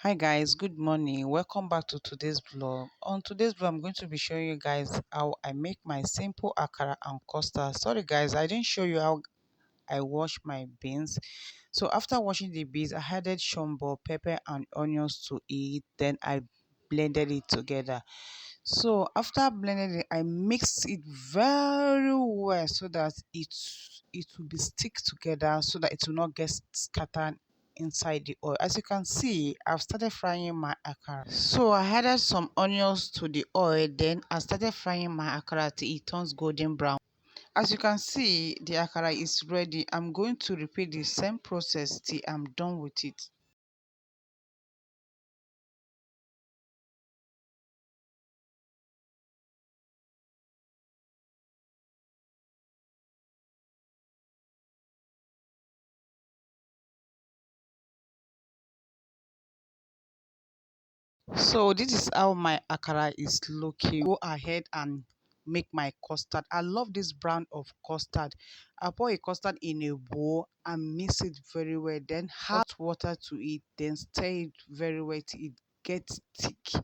Hi guys, good morning. Welcome back to today's vlog. On today's vlog, I'm going to be showing you guys how I make my simple akara and custard. Sorry guys, I didn't show you how I wash my beans. So after washing the beans, I added shombo, pepper and onions to it. Then I blended it together. So after blending it, I mixed it very well so that it will be stick together so that it will not get scattered inside the oil. As you can see, I've started frying my akara. So I added some onions to the oil, then I started frying my akara till it turns golden brown. As you can see, the akara is ready. I'm going to repeat the same process till I'm done with it. So this is how my akara is looking. Go ahead and make my custard. I love this brand of custard. I pour a custard in a bowl and mix it very well, then add water to it, then stir it very well till it gets thick.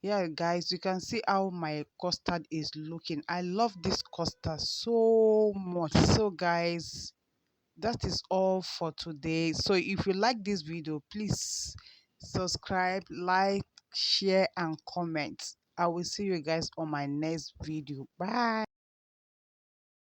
Yeah guys, you can see how my custard is looking. I love this custard so much. So guys, that is all for today. So if you like this video, please subscribe, like, share and comment. I will see you guys on my next video. Bye.